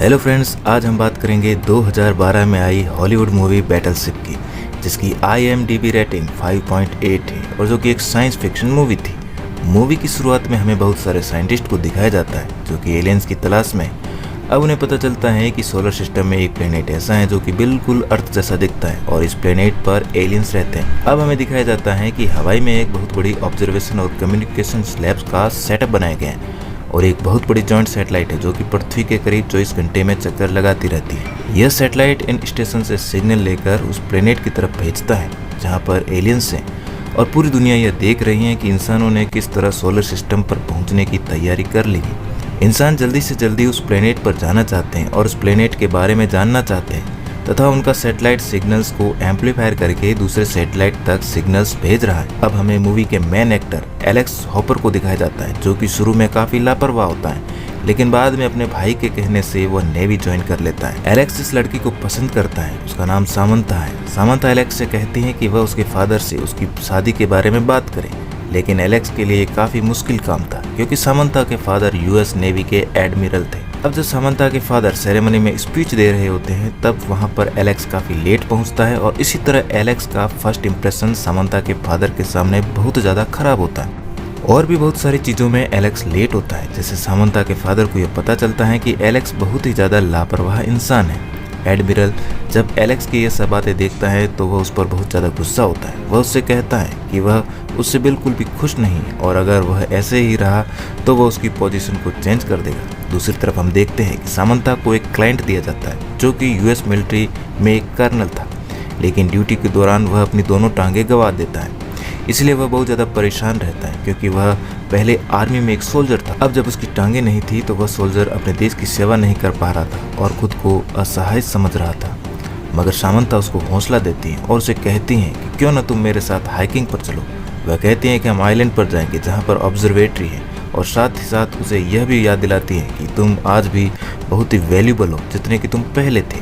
Hello friends, आज हम बात करेंगे 2012 में आई हॉलीवुड मूवी बैटलशिप की, जिसकी IMDb रेटिंग 5.8 है और जो कि एक साइंस फिक्शन मूवी थी। मूवी की शुरुआत में हमें बहुत सारे साइंटिस्ट को दिखाया जाता है जो कि एलियंस की तलाश में। अब उन्हें पता चलता है कि सोलर सिस्टम में एक प्लेनेट ऐसा है जो कि बिल्कुल अर्थ जैसा दिखता है और इस प्लेनेट पर एलियंस रहते हैं। अब हमें दिखाया जाता है कि हवाई में एक बहुत बड़ी ऑब्जर्वेशन और कम्युनिकेशन स्लैब्स का सेटअप बनाया गया है और एक बहुत बड़ी जॉइंट सैटेलाइट है जो कि पृथ्वी के करीब 24 घंटे में चक्कर लगाती रहती है। यह सैटेलाइट इन स्टेशन से सिग्नल लेकर उस प्लेनेट की तरफ भेजता है जहां पर एलियंस हैं और पूरी दुनिया यह देख रही है कि इंसानों ने किस तरह सोलर सिस्टम पर पहुंचने की तैयारी कर ली है। इंसान जल्दी से जल्दी उस प्लेनेट पर जाना चाहते हैं और उस प्लेनेट के बारे में जानना चाहते हैं तथा उनका सैटेलाइट सिग्नल्स को एम्पलीफायर करके दूसरे सैटेलाइट तक सिग्नल्स भेज रहा है। अब हमें मूवी के मेन एक्टर एलेक्स हॉपर को दिखाया जाता है जो कि शुरू में काफी लापरवाह होता है, लेकिन बाद में अपने भाई के कहने से वह नेवी ज्वाइन कर लेता है। एलेक्स इस लड़की को पसंद करता है, उसका नाम सामंथा है। सामंथा एलेक्स से कहती है कि वह उसके फादर से उसकी शादी के बारे में बात करे, लेकिन एलेक्स के लिए काफी मुश्किल काम था क्योंकि सामंथा के फादर US नेवी के एडमिरल थे। अब जब सामंथा के फादर सेरेमनी में स्पीच दे रहे होते हैं तब वहां पर एलेक्स काफी लेट पहुंचता है और इसी तरह एलेक्स का फर्स्ट इंप्रेशन सामंथा के फादर के सामने बहुत ज्यादा खराब होता है। और भी बहुत सारी चीजों में एलेक्स लेट होता है, जैसे सामंथा के फादर को यह पता चलता है कि एलेक्स बहुत ही ज्यादा लापरवाह इंसान है। एडमिरल जब एलेक्स की ये सब बातें देखता है तो वह उस पर बहुत ज़्यादा गुस्सा होता है। वह उससे कहता है कि वह उससे बिल्कुल भी खुश नहीं है और अगर वह ऐसे ही रहा तो वह उसकी पोजीशन को चेंज कर देगा। दूसरी तरफ हम देखते हैं कि सामंथा को एक क्लाइंट दिया जाता है जो कि US मिलिट्री में एक कर्नल था, लेकिन ड्यूटी के दौरान वह अपनी दोनों टांगें गंवा देता है। इसलिए वह बहुत ज़्यादा परेशान रहता है क्योंकि वह पहले आर्मी में एक सोल्जर था। अब जब उसकी टांगें नहीं थी तो वह सोल्जर अपने देश की सेवा नहीं कर पा रहा था और खुद को असहाय समझ रहा था। मगर सामंथा उसको हौसला देती है और उसे कहती हैं कि क्यों ना तुम मेरे साथ हाइकिंग पर चलो। वह कहती हैं कि हम आइलैंड पर जाएंगे जहाँ पर ऑब्जर्वेटरी है और साथ ही साथ उसे यह भी याद दिलाती है कि तुम आज भी बहुत ही वैल्यूबल हो जितने कि तुम पहले थे।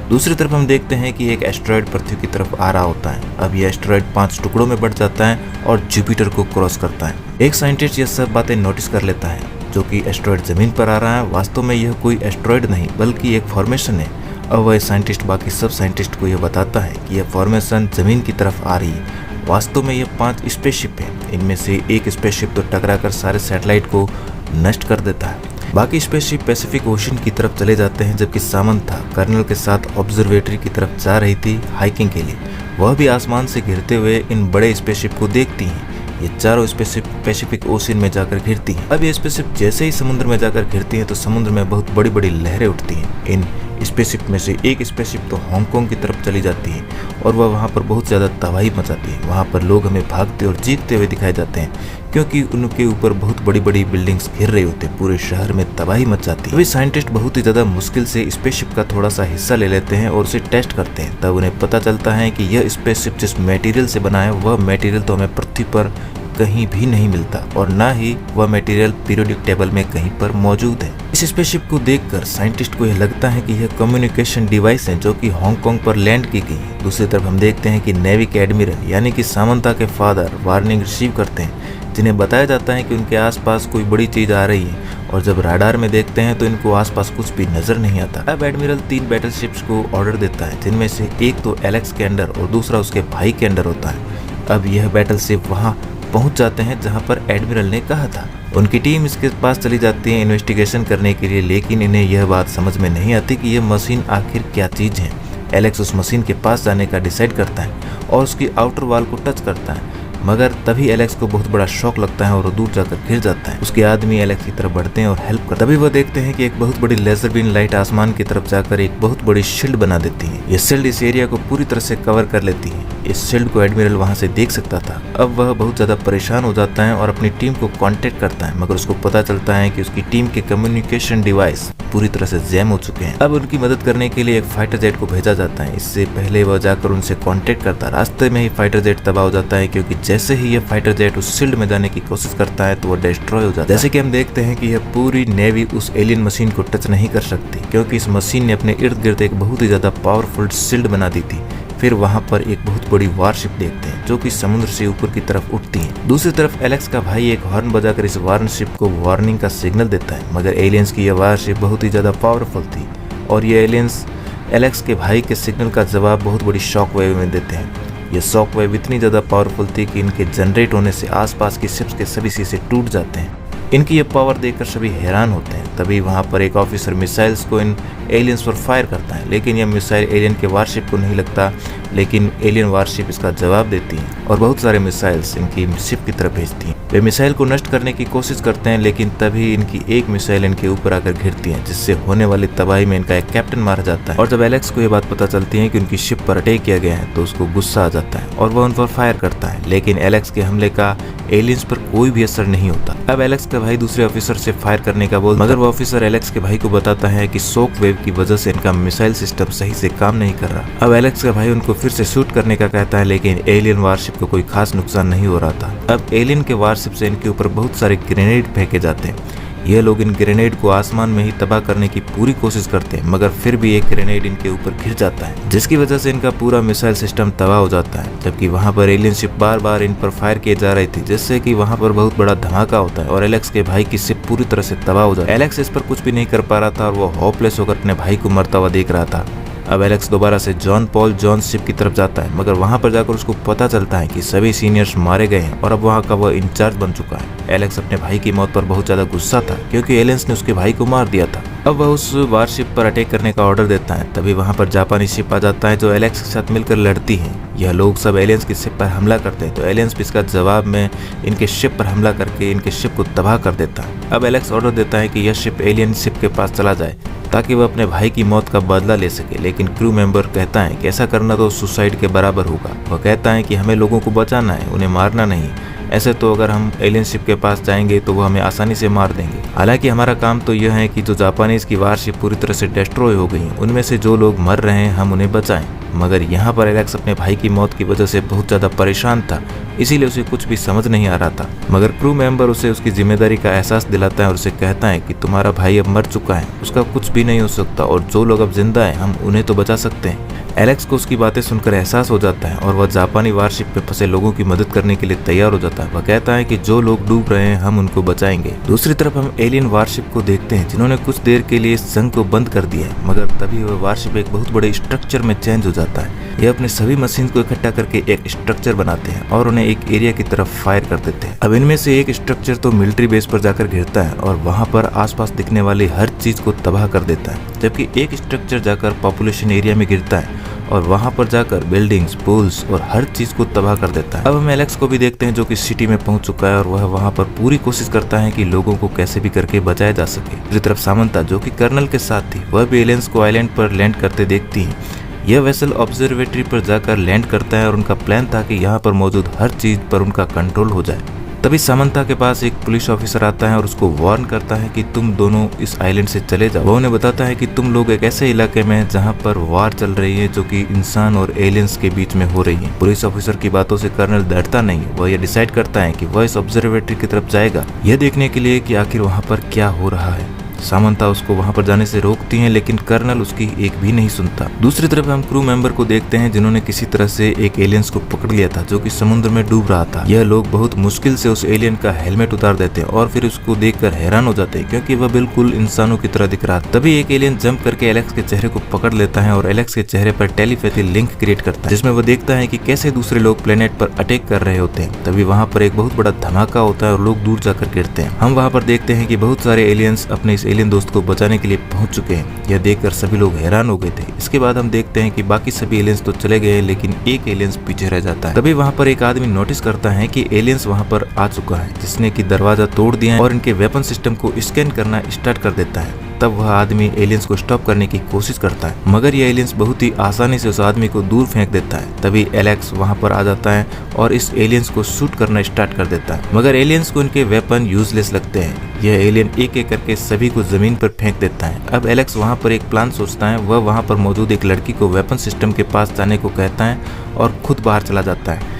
दूसरी तरफ हम देखते हैं कि एक एस्टेरॉयड पृथ्वी की तरफ आ रहा होता है। अब यह एस्टेरॉयड 5 टुकड़ों में बढ़ जाता है और जुपिटर को क्रॉस करता है। एक साइंटिस्ट यह सब बातें नोटिस कर लेता है जो कि एस्टेरॉयड जमीन पर आ रहा है। वास्तव में यह कोई एस्टेरॉयड नहीं बल्कि एक फॉर्मेशन है। अब वह साइंटिस्ट बाकी सब साइंटिस्ट को यह बताता है कि यह फॉर्मेशन जमीन की तरफ आ रही है। वास्तव में यह 5 स्पेसशिप है। इनमें से एक स्पेसशिप तो टकरा कर सारे सैटेलाइट को नष्ट कर देता है। बाकी स्पेसशिप पैसिफिक ओशन की तरफ चले जाते हैं, जबकि सामंथा कर्नल के साथ ऑब्जर्वेटरी की तरफ जा रही थी हाइकिंग के लिए। वह भी आसमान से घिरते हुए इन बड़े स्पेसशिप को देखती हैं। ये चारों स्पेसशिप पैसिफिक ओशन में जाकर घिरती हैं। अब ये स्पेसशिप जैसे ही समुद्र में जाकर घिरती हैं तो समुद्र में बहुत बड़ी बड़ी लहरें उठती हैं। इन स्पेसशिप में से एक स्पेसशिप तो हांगकांग की तरफ चली जाती है और वह वहाँ पर बहुत ज़्यादा तबाही मचाती है। वहाँ पर लोग हमें भागते और जीतते हुए दिखाए जाते हैं क्योंकि उनके ऊपर बहुत बड़ी बड़ी बिल्डिंग्स घिर रही होती है, पूरे शहर में तबाही मच जाती है। अभी साइंटिस्ट बहुत ही ज़्यादा मुश्किल से स्पेसशिप का थोड़ा सा हिस्सा ले लेते हैं और उसे टेस्ट करते हैं। तब उन्हें पता चलता है कि यह स्पेसशिप जिस मटेरियल से बना है वह मटेरियल तो हमें पृथ्वी पर कहीं भी नहीं मिलता और ना ही वह मटेरियल पीरियोडिक टेबल में कहीं पर मौजूद है। इस स्पेसशिप को देखकर साइंटिस्ट को यह लगता है कि यह कम्युनिकेशन डिवाइस है जो कि हांगकांग पर लैंड की गई है। दूसरी तरफ हम देखते हैं कि नेवी के एडमिरल यानी कि सामंथा के फादर वार्निंग रिसीव करते हैं, जिन्हें बताया जाता है कि उनके आसपास कोई बड़ी चीज आ रही है और जब राडार में देखते हैं तो इनको आसपास कुछ भी नजर नहीं आता। अब एडमिरल 3 बैटलशिप्स को ऑर्डर देता है, जिनमें से एक तो एलेक्स के अंडर और दूसरा उसके भाई के अंडर होता है। अब यह बैटलशिप वहाँ पहुंच जाते हैं जहां पर एडमिरल ने कहा था। उनकी टीम इसके पास चली जाती है इन्वेस्टिगेशन करने के लिए, लेकिन इन्हें यह बात समझ में नहीं आती कि यह मशीन आखिर क्या चीज है। एलेक्स उस मशीन के पास जाने का डिसाइड करता है और उसकी आउटर वॉल को टच करता है, मगर तभी एलेक्स को बहुत बड़ा शॉक लगता है और वो दूर जाकर गिर जाता है। उसके आदमी एलेक्स की तरफ बढ़ते हैं और हेल्प करते हैं। तभी वह देखते हैं कि एक बहुत बड़ी लेजर बीम लाइट आसमान की तरफ जाकर एक बहुत बड़ी शील्ड बना देती है। यह शील्ड इस एरिया को पूरी तरह से कवर कर लेती है। इस शील्ड को एडमिरल वहां से देख सकता था। अब वह बहुत ज्यादा परेशान हो जाता है और अपनी टीम को कांटेक्ट करता है, मगर उसको पता चलता है कि उसकी टीम के कम्युनिकेशन डिवाइस पूरी तरह से जैम हो चुके हैं। अब उनकी मदद करने के लिए एक फाइटर जेट को भेजा जाता है। इससे पहले वह जाकर उनसे कांटेक्ट करता है। रास्ते में ही फाइटर जेट तबाह हो जाता है क्योंकि जैसे ही यह फाइटर जेट उस शील्ड में जाने की कोशिश करता है तो वह डिस्ट्रॉय हो जाता है। जैसे कि हम देखते हैं कि यह पूरी नेवी उस एलियन मशीन को टच नहीं कर सकती क्योंकि इस मशीन ने अपने इर्द गिर्द एक बहुत ही ज्यादा पावरफुल शील्ड बना दी थी। फिर वहाँ पर एक बहुत बड़ी वारशिप देखते हैं जो कि समुद्र से ऊपर की तरफ उठती है। दूसरी तरफ एलेक्स का भाई एक हॉर्न बजाकर इस वारशिप को वार्निंग का सिग्नल देता है, मगर एलियंस की यह वारशिप बहुत ही ज्यादा पावरफुल थी और ये एलियंस एलेक्स के भाई के सिग्नल का जवाब बहुत बड़ी शॉक वेव में देते हैं। यह शॉक वेव इतनी ज्यादा पावरफुल थी कि इनके जनरेट होने से आसपास की शिप्स के सभी शीशे टूट जाते हैं। इनकी यह पावर देखकर सभी हैरान होते हैं। तभी वहां पर एक ऑफिसर मिसाइल्स को इन एलियंस पर फायर करता है, लेकिन यह मिसाइल एलियन के वारशिप को नहीं लगता, लेकिन एलियन वारशिप इसका जवाब देती है और बहुत सारे मिसाइल्स इनकी शिप की तरफ भेजती हैं। वे मिसाइल को नष्ट करने की कोशिश करते हैं, लेकिन तभी इनकी एक मिसाइल इनके ऊपर आकर घिरती है, जिससे होने वाली तबाही में इनका एक कैप्टन मारा जाता है। और जब एलेक्स को यह बात पता चलती है कि उनकी शिप पर अटैक किया गया है तो उसको गुस्सा आ जाता है और वह उन पर फायर करता है, लेकिन एलेक्स के हमले का एलियंस पर कोई भी असर नहीं होता। अब एलेक्स का भाई दूसरे ऑफिसर से फायर करने का बोलता है, मगर वो ऑफिसर एलेक्स के भाई को बताता है कि शॉक वेव की वजह से इनका मिसाइल सिस्टम सही से काम नहीं कर रहा। अब एलेक्स का भाई उनको फिर से शूट करने का कहता है, लेकिन एलियन वारशिप को कोई खास नुकसान नहीं हो रहा था। अब एलियन के वारशिप से इनके ऊपर बहुत सारे ग्रेनेड फेंके जाते हैं। यह लोग इन ग्रेनेड को आसमान में ही तबाह करने की पूरी कोशिश करते हैं, मगर फिर भी एक ग्रेनेड इनके ऊपर गिर जाता है, जिसकी वजह से इनका पूरा मिसाइल सिस्टम तबाह हो जाता है। जबकि वहां पर एलियन शिप बार बार इन पर फायर किए जा रही थी, जिससे कि वहां पर बहुत बड़ा धमाका होता है और एलेक्स के भाई की शिप पूरी तरह से तबाह हो जाती है। एलेक्स इस पर कुछ भी नहीं कर पा रहा था और वो होपलेस होकर अपने भाई को मरता हुआ देख रहा था। अब एलेक्स दोबारा से जॉन पॉल जॉन शिप की तरफ जाता है, मगर वहां पर जाकर उसको पता चलता है कि सभी सीनियर्स मारे गए हैं और अब वहां का वह इंचार्ज बन चुका है। एलेक्स अपने भाई की मौत पर बहुत ज्यादा गुस्सा था, क्योंकि एलियंस ने उसके भाई को मार दिया था। अब वह उस वारशिप पर अटैक करने का ऑर्डर देता है। तभी वहां पर जापानी शिप आ जाता है जो एलेक्स के साथ मिलकर लड़ती है। यह लोग सब एलियंस की शिप पर हमला करते हैं, तो एलियंस भी इसका जवाब में इनके शिप पर हमला करके इनके शिप को तबाह कर देता है। अब एलेक्स ऑर्डर देता है कि यह शिप एलियन शिप के पास चला जाए ताकि वह अपने भाई की मौत का बदला ले सके, लेकिन क्रू मेंबर कहता है कि ऐसा करना तो सुसाइड के बराबर होगा। वह कहता है कि हमें लोगों को बचाना है, उन्हें मारना नहीं। ऐसे तो अगर हम एलियन शिप के पास जाएंगे तो वो हमें आसानी से मार देंगे। हालांकि हमारा काम तो यह है कि जो जापानीज की वारशिप पूरी तरह से डिस्ट्रॉय हो गई, उनमें से जो लोग मर रहे हैं हम उन्हें बचाएं। मगर यहाँ पर एलेक्स अपने भाई की मौत की वजह से बहुत ज्यादा परेशान था, इसीलिए उसे कुछ भी समझ नहीं आ रहा था। मगर क्रू मेंबर उसे उसकी जिम्मेदारी का एहसास दिलाता है और उसे कहता है कि तुम्हारा भाई अब मर चुका है, उसका कुछ भी नहीं हो सकता और जो लोग अब जिंदा हैं हम उन्हें तो बचा सकते हैं। एलेक्स को उसकी बातें सुनकर एहसास हो जाता है और वह जापानी वारशिप पे फंसे लोगों की मदद करने के लिए तैयार हो जाता है। वह कहता है कि जो लोग डूब रहे हैं हम उनको बचाएंगे। दूसरी तरफ हम एलियन वारशिप को देखते हैं जिन्होंने कुछ देर के लिए इस जंग को बंद कर दिया है, मगर तभी वह वारशिप एक बहुत बड़े स्ट्रक्चर में चेंज हो जाता है। यह अपने सभी मशीन को इकट्ठा करके एक स्ट्रक्चर बनाते हैं और उन्हें एक एरिया की तरफ फायर कर देते हैं। अब इनमें से एक स्ट्रक्चर तो मिलिट्री बेस पर जाकर गिरता है और वहां पर आसपास दिखने वाली हर चीज को तबाह कर देता है, जबकि एक स्ट्रक्चर जाकर पॉपुलेशन एरिया में गिरता है और वहां पर जाकर बिल्डिंग्स, पुल्स और हर चीज को तबाह कर देता है। अब हम एलेक्स को भी देखते हैं जो कि सिटी में पहुंच चुका है और वह वहां पर पूरी कोशिश करता है कि लोगों को कैसे भी करके बचाया जा सके। दूसरी तरफ सामंता जो कि कर्नल के साथ थी, वह भी एलियंस को आइलैंड पर लैंड करते देखती है। यह वेसल ऑब्जर्वेटरी पर जाकर लैंड करता है और उनका प्लान था कि यहाँ पर मौजूद हर चीज पर उनका कंट्रोल हो जाए। तभी सामंता के पास एक पुलिस ऑफिसर आता है और उसको वार्न करता है कि तुम दोनों इस आइलैंड से चले जाओ। वो उन्हें बताता है कि तुम लोग एक ऐसे इलाके में हैं जहाँ पर वार चल रही है जो कि इंसान और एलियंस के बीच में हो रही है। पुलिस ऑफिसर की बातों से कर्नल डरता नहीं, वह यह डिसाइड करता है कि वह इस ऑब्जर्वेटरी की तरफ जाएगा, यह देखने के लिए कि आखिर वहाँ पर क्या हो रहा है। सामंता उसको वहां पर जाने से रोकती हैं, लेकिन कर्नल उसकी एक भी नहीं सुनता। दूसरी तरफ हम क्रू मेंबर को देखते हैं जिन्होंने किसी तरह से एक एलियंस को पकड़ लिया था जो कि समुद्र में डूब रहा था। यह लोग बहुत मुश्किल से उस एलियन का हेलमेट उतार देते हैं और फिर उसको देखकर हैरान हो जाते हैं क्योंकि वह बिल्कुल इंसानों की तरह दिख रहा था। तभी एक एलियन जंप करके एलेक्स के चेहरे को पकड़ लेता है और एलेक्स के चेहरे पर टेलीपैथी लिंक क्रिएट करता है, जिसमें वह देखता है कि कैसे दूसरे लोग प्लेनेट पर अटैक कर रहे होते हैं। तभी वहां पर एक बहुत बड़ा धमाका होता है और लोग दूर जाकर गिरते हैं। हम वहां पर देखते हैं कि बहुत सारे एलियंस अपने इस एलियन दोस्त को बचाने के लिए पहुंच चुके हैं। यह देखकर सभी लोग हैरान हो गए थे। इसके बाद हम देखते हैं कि बाकी सभी एलियंस तो चले गए हैं, लेकिन एक एलियंस पीछे रह जाता है। तभी वहां पर एक आदमी नोटिस करता है कि एलियंस वहां पर आ चुका है, जिसने कि दरवाजा तोड़ दिया है और इनके वेपन सिस्टम को स्कैन करना स्टार्ट कर देता है। तब वह आदमी एलियंस को स्टॉप करने की कोशिश करता है, मगर यह एलियंस बहुत ही आसानी से उस आदमी को दूर फेंक देता है। तभी एलेक्स वहां पर आ जाता है और इस एलियंस को शूट करना स्टार्ट कर देता है, मगर एलियंस को इनके वेपन यूजलेस लगते हैं। यह एलियन एक एक करके सभी को जमीन पर फेंक देता है। अब एलेक्स वहां पर एक प्लान सोचता है। वह वहां पर मौजूद एक लड़की को वेपन सिस्टम के पास जाने को कहता है और खुद बाहर चला जाता है।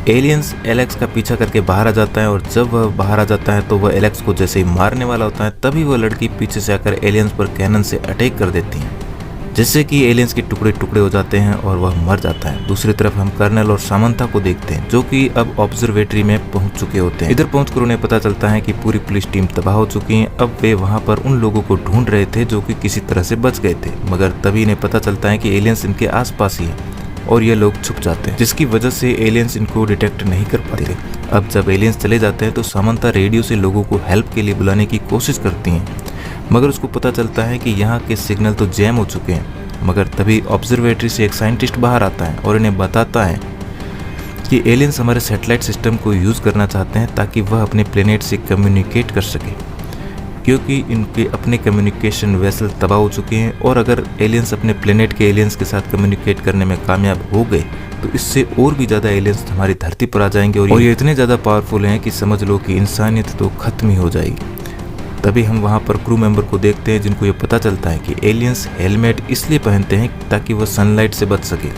एलियंस एलेक्स का पीछा करके बाहर आ जाता है और जब वह बाहर आ जाता है तो वह एलेक्स को जैसे ही मारने वाला होता है, तभी वह लड़की पीछे से आकर एलियंस पर कैनन से अटैक कर देती है, जिससे कि एलियंस के टुकड़े टुकड़े हो जाते हैं और वह मर जाता है। दूसरी तरफ हम कर्नल और सामंथा को देखते हैं जो कि अब ऑब्जर्वेटरी में पहुंच चुके होते हैं। इधर पहुंचकर उन्हें पता चलता है कि पूरी पुलिस टीम तबाह हो चुकी है। अब वे वहां पर उन लोगों को ढूंढ रहे थे जो कि किसी तरह से बच गए थे, मगर तभी इन्हें पता चलता है कि एलियंस इनके आसपास ही है और ये लोग छुप जाते हैं, जिसकी वजह से एलियंस इनको डिटेक्ट नहीं कर पाते। अब जब एलियंस चले जाते हैं तो सामंथा रेडियो से लोगों को हेल्प के लिए बुलाने की कोशिश करती हैं, मगर उसको पता चलता है कि यहाँ के सिग्नल तो जैम हो चुके हैं। मगर तभी ऑब्जर्वेटरी से एक साइंटिस्ट बाहर आता है और इन्हें बताता है कि एलियंस हमारे सैटेलाइट सिस्टम को यूज़ करना चाहते हैं ताकि वह अपने प्लेनेट से कम्युनिकेट कर सके, क्योंकि इनके अपने कम्युनिकेशन वेसल तबाह हो चुके हैं। और अगर एलियंस अपने प्लेनेट के एलियंस के साथ कम्युनिकेट करने में कामयाब हो गए तो इससे और भी ज़्यादा एलियंस हमारी धरती पर आ जाएंगे और ये इतने ज़्यादा पावरफुल हैं कि समझ लो कि इंसानियत तो खत्म ही हो जाएगी। तभी हम वहाँ पर क्रू मेंबर को देखते हैं जिनको ये पता चलता है कि एलियंस हेलमेट इसलिए पहनते हैं ताकि वह सनलाइट से बच सके।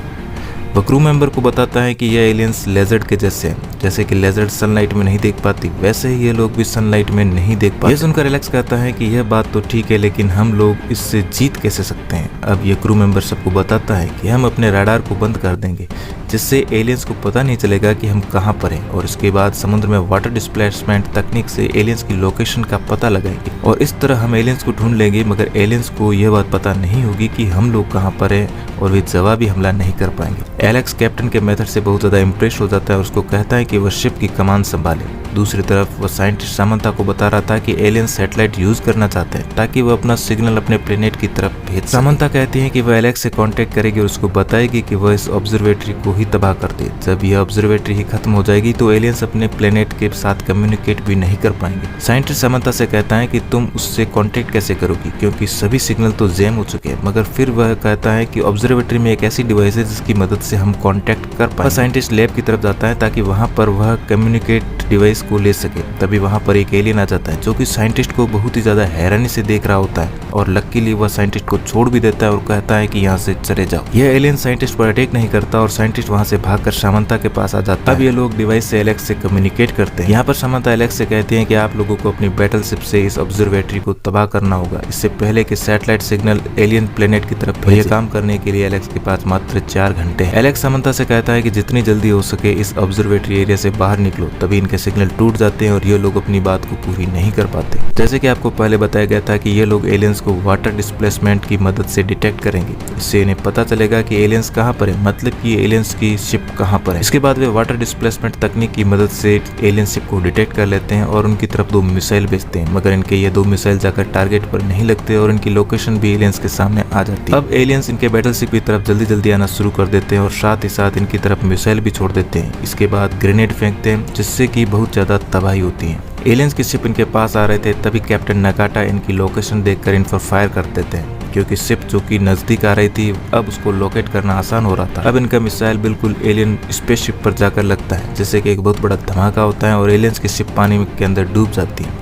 वह क्रू मेंबर को बताता है कि यह एलियंस लेजर्ड के जैसे हैं, जैसे कि लेजर्ड सनलाइट में नहीं देख पाती वैसे ही ये लोग भी सनलाइट में नहीं देख पाते। यह सुनकर एलेक्स कहता है कि यह बात तो ठीक है, लेकिन हम लोग इससे जीत कैसे सकते हैं। अब ये क्रू मेंबर सबको बताता है कि हम अपने रडार को बंद कर देंगे, जिससे एलियंस को पता नहीं चलेगा कि हम कहाँ पर हैं, और इसके बाद समुद्र में वाटर डिस्प्लेसमेंट तकनीक से एलियंस की लोकेशन का पता लगाएंगे और इस तरह हम एलियंस को ढूंढ लेंगे। मगर एलियंस को यह बात पता नहीं होगी कि हम लोग कहाँ पर हैं और वे जवाबी हमला नहीं कर पाएंगे। एलेक्स कैप्टन के मेथड से बहुत ज्यादा इम्प्रेस हो जाता है और उसको कहता है कि वह शिप की कमान संभाले। दूसरी तरफ वह साइंटिस्ट सामंथा को बता रहा था कि एलियंस सैटेलाइट यूज करना चाहते हैं ताकि वह अपना सिग्नल अपने प्लेनेट की तरफ भेज। सामंथा कहती है कि वह एलेक्स से कांटेक्ट करेगी और उसको बताएगी कि वह इस ऑब्जर्वेटरी को ही तबाह कर दे। जब यह ऑब्जर्वेटरी ही खत्म हो जाएगी तो एलियंस अपने प्लेनेट के साथ कम्युनिकेट भी नहीं कर पाएंगे। साइंटिस्ट सामंथा से कहता है कि तुम उससे कांटेक्ट कैसे करोगी, क्योंकि सभी सिग्नल तो जैम हो चुके हैं। मगर फिर वह कहता है कि ऑब्जर्वेटरी में एक ऐसी डिवाइस है जिसकी मदद से हम कांटेक्ट कर पाए। साइंटिस्ट लैब की तरफ जाता है ताकि वहां पर वह कम्युनिकेट डिवाइस को ले सके। तभी वहां पर एक एलियन आ जाता है जो कि साइंटिस्ट को बहुत ही ज्यादा हैरानी से देख रहा होता है और लकीली वह साइंटिस्ट को छोड़ भी देता है और कहता है कि यहाँ से चले जाओ। यह एलियन साइंटिस्ट पर अटैक नहीं करता और साइंटिस्ट वहां से भागकर सामंथा के पास आ जाता है। अब ये लोग डिवाइस से एलेक्स से कम्युनिकेट करते हैं। यहाँ पर सामंथा एलेक्स से कहती है कि आप लोगों को अपनी बैटलशिप से इस ऑब्जर्वेटरी को तबाह करना होगा, इससे पहले कि सैटेलाइट सिग्नल एलियन प्लेनेट की तरफ भेजे। काम करने के लिए एलेक्स के पास मात्र 4 घंटे हैं। एलेक्स सामंथा से कहता है कि जितनी जल्दी हो सके इस ऑब्जर्वेटरी एरिया से बाहर निकलो। तभी इनके सिग्नल टूट जाते हैं और ये लोग अपनी बात को पूरी नहीं कर पाते। जैसे कि आपको पहले बताया गया था कि ये लोग एलियंस को वाटर डिस्प्लेसमेंट की मदद से डिटेक्ट करेंगे। इससे इन्हें पता चलेगा कि एलियंस कहाँ पर है, मतलब कि एलियंस की शिप कहाँ पर है। इसके बाद वे वाटर डिस्प्लेसमेंट तकनीक की मदद से एलियन शिप को डिटेक्ट कर लेते हैं और उनकी तरफ 2 मिसाइल भेजते हैं। मगर इनके ये 2 मिसाइल जाकर टारगेट पर नहीं लगते और इनकी लोकेशन भी एलियंस के सामने आ जाती है। अब एलियंस इनके बैटलशिप की तरफ जल्दी जल्दी आना शुरू कर देते हैं और साथ ही साथ इनकी तरफ मिसाइल भी छोड़ देते हैं। इसके बाद ग्रेनेड फेंकते हैं जिससे कि बहुत ज्यादा तबाही होती है। एलियंस की शिप इनके पास आ रहे थे, तभी कैप्टन नगाटा इनकी लोकेशन देखकर इन पर फायर कर देते हैं, क्योंकि शिप जो कि नजदीक आ रही थी अब उसको लोकेट करना आसान हो रहा था। अब इनका मिसाइल बिल्कुल एलियन स्पेसशिप पर जाकर लगता है, जिससे कि एक बहुत बड़ा धमाका होता है और एलियंस की शिप पानी के अंदर डूब जाती है,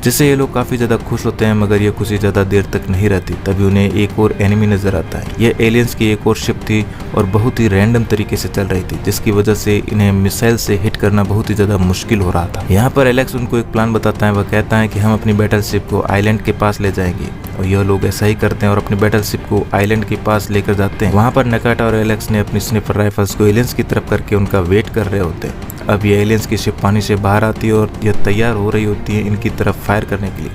जिससे ये लोग काफी ज्यादा खुश होते हैं। मगर ये खुशी ज्यादा देर तक नहीं रहती। तभी उन्हें एक और एनिमी नजर आता है। यह एलियंस की एक और शिप थी और बहुत ही रैंडम तरीके से चल रही थी, जिसकी वजह से इन्हें मिसाइल से हिट करना बहुत ही ज्यादा मुश्किल हो रहा था। यहाँ पर एलेक्स उनको एक प्लान बताता है। वह कहता है कि हम अपनी बैटलशिप को आइलैंड के पास ले जाएंगे और यह लोग ऐसा ही करते हैं और अपनी बैटलशिप को आइलैंड के पास लेकर जाते हैं। वहाँ पर नगाटा और एलेक्स ने अपनी स्निपर राइफल्स को एलियंस की तरफ करके उनका वेट कर रहे होते हैं। अब ये एलियंस की शिप पानी से बाहर आती है और यह तैयार हो रही होती है इनकी तरफ फायर करने के लिए।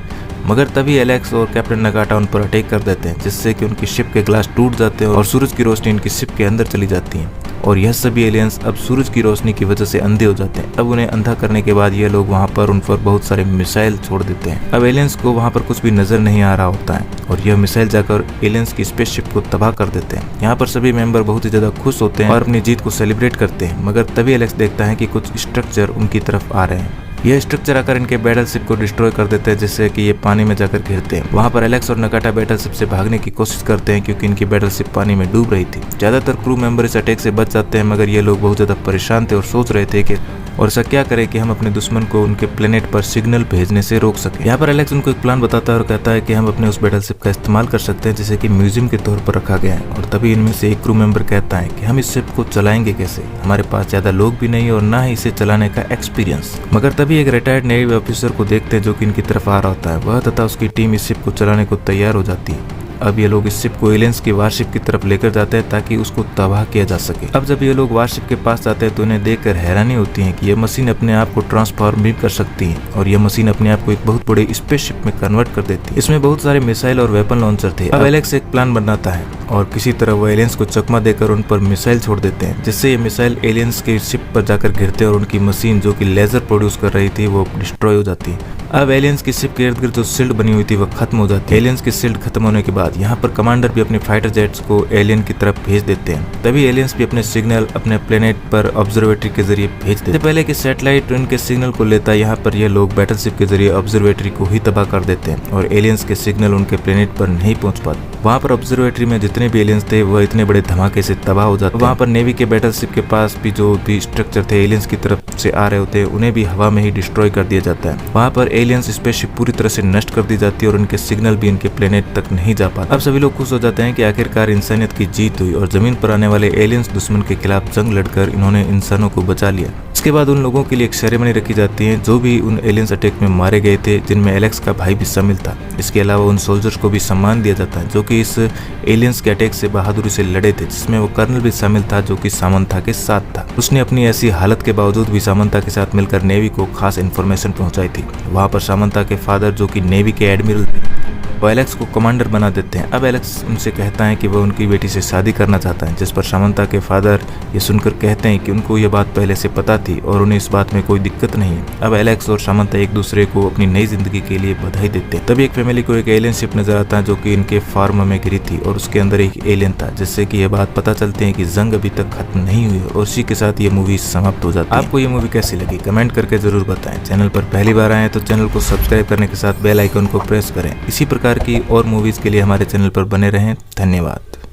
मगर तभी एलेक्स और कैप्टन नगाटा उन पर अटैक कर देते हैं, जिससे कि उनकी शिप के ग्लास टूट जाते हैं और सूरज की रोशनी इनकी शिप के अंदर चली जाती है। और यह सभी एलियंस अब सूरज की रोशनी की वजह से अंधे हो जाते हैं। अब उन्हें अंधा करने के बाद ये लोग वहाँ पर उन पर बहुत सारे मिसाइल छोड़ देते हैं। अब एलियंस को वहाँ पर कुछ भी नजर नहीं आ रहा होता है और यह मिसाइल जाकर एलियंस की स्पेसशिप को तबाह कर देते हैं। यहाँ पर सभी मेंबर बहुत ही ज्यादा खुश होते हैं और अपनी जीत को सेलिब्रेट करते हैं। मगर तभी एलेक्स देखता है कि कुछ स्ट्रक्चर उनकी तरफ आ रहे हैं। यह स्ट्रक्चर आकर इनके बैटलशिप को डिस्ट्रॉय कर देते हैं, जिससे कि ये पानी में जाकर गिरते हैं। वहाँ पर एलेक्स और नगाटा बैटलशिप से भागने की कोशिश करते हैं, क्योंकि इनकी बैटलशिप पानी में डूब रही थी। ज्यादातर क्रू मेंबर इस अटैक से बच जाते हैं, मगर ये लोग बहुत ज्यादा परेशान थे और सोच रहे थे कि और ऐसा क्या करें कि हम अपने दुश्मन को उनके प्लेनेट पर सिग्नल भेजने से रोक सकें। यहाँ पर एलेक्स उनको एक प्लान बताता है और कहता है कि हम अपने उस बैटलशिप का इस्तेमाल कर सकते हैं, जिसे कि म्यूजियम के तौर पर रखा गया है। और तभी इनमें से एक क्रू मेंबर कहता है कि हम इस शिप को चलाएंगे कैसे, हमारे पास ज्यादा लोग भी नहीं और ना ही इसे चलाने का एक्सपीरियंस। मगर तभी एक रिटायर्ड नेवी ऑफिसर को देखते हैं जो कि इनकी तरफ आ रहा होता है। वह तथा उसकी टीम इस शिप को चलाने को तैयार हो जाती है। अब ये लोग इस शिप को एलियंस की वारशिप की तरफ लेकर जाते हैं ताकि उसको तबाह किया जा सके। अब जब ये लोग वारशिप के पास जाते हैं तो उन्हें देखकर हैरानी होती है कि ये मशीन अपने आप को ट्रांसफॉर्म भी कर सकती है और यह मशीन अपने आप को एक बहुत बड़े स्पेसशिप में कन्वर्ट कर देती है। इसमें बहुत सारे मिसाइल और वेपन लॉन्चर थे। अब एलेक्स एक प्लान बनाता है और किसी तरह वो एलियंस को चकमा देकर उन पर मिसाइल छोड़ देते हैं, जिससे ये मिसाइल एलियंस के शिप पर जाकर गिरते हैं और उनकी मशीन जो कि लेजर प्रोड्यूस कर रही थी वो डिस्ट्रॉय हो जाती है। अब एलियंस की शिप के इर्द गिर्द जो शील्ड बनी हुई थी वो खत्म हो जाती है। एलियंस की शील्ड खत्म होने के बाद यहाँ पर कमांडर भी अपने फाइटर जेट्स को एलियन की तरफ भेज देते हैं। तभी एलियंस भी अपने सिग्नल अपने प्लेनेट पर ऑब्जर्वेटरी के जरिए भेज देते हैं। पहले कि सैटेलाइट उनके सिग्नल को लेता है, यहाँ पर ये लोग बैटलशिप के जरिए ऑब्जर्वेटरी को ही तबाह कर देते हैं और एलियंस के सिग्नल उनके प्लेनेट पर नहीं पहुंच पाते। वहाँ पर ऑब्जर्वेटरी में जितने भी एलियंस थे वह इतने बड़े धमाके से तबाह हो जाते हैं। वहाँ पर नेवी के बैटलशिप के पास भी जो भी स्ट्रक्चर थे एलियंस की तरफ से आ रहे होते हैं उन्हें भी हवा में ही डिस्ट्रॉय कर दिया जाता है। वहाँ पर एलियंस स्पेसशिप पूरी तरह से नष्ट कर दी जाती है और उनके सिग्नल भी इनके प्लेनेट तक नहीं जा पाते। अब सभी लोग खुश हो जाते हैं कि आखिरकार इंसानियत की जीत हुई और जमीन पर आने वाले एलियंस दुश्मन के खिलाफ जंग लड़कर इन्होंने इंसानों को बचा लिया। इसके बाद उन लोगों के लिए एक सेरेमनी रखी जाती है जो भी उन एलियंस अटैक में मारे गए थे, जिनमें एलेक्स का भाई भी शामिल था। इसके अलावा उन सोल्जर्स को भी सम्मान दिया जाता है जो कि इस एलियंस के अटैक से बहादुरी से लड़े थे, जिसमें वो कर्नल भी शामिल था जो कि सामंथा के साथ था। उसने अपनी ऐसी हालत के बावजूद भी सामंथा के साथ मिलकर नेवी को खास इन्फॉर्मेशन पहुंचाई थी। वहां पर सामंथा के फादर जो कि नेवी के एडमिरल थे वो एलेक्स को कमांडर बना देते हैं। अब एलेक्स उनसे कहता है कि वह उनकी बेटी से शादी करना चाहता है, जिस पर सामंथा के फादर ये सुनकर कहते हैं कि उनको यह बात पहले से पता थी और उन्हें इस बात में कोई दिक्कत नहीं है। अब एलेक्स और सामंथा एक दूसरे को अपनी नई जिंदगी के लिए बधाई देते हैं। तभी एक फैमिली को एक एलियन शिप नजर आता है जो कि इनके फार्म में गिरी थी और उसके अंदर एक एलियन था, जिससे कि यह बात पता चलती है कि जंग अभी तक खत्म नहीं हुई और इसी के साथ ये मूवी समाप्त हो जाती है। आपको ये मूवी कैसी लगी कमेंट करके जरूर बताएं। चैनल पर पहली बार आए तो चैनल को सब्सक्राइब करने के साथ बेल आइकन को प्रेस करें। इसी प्रकार की और मूवीज के लिए हमारे चैनल पर बने रहें। धन्यवाद।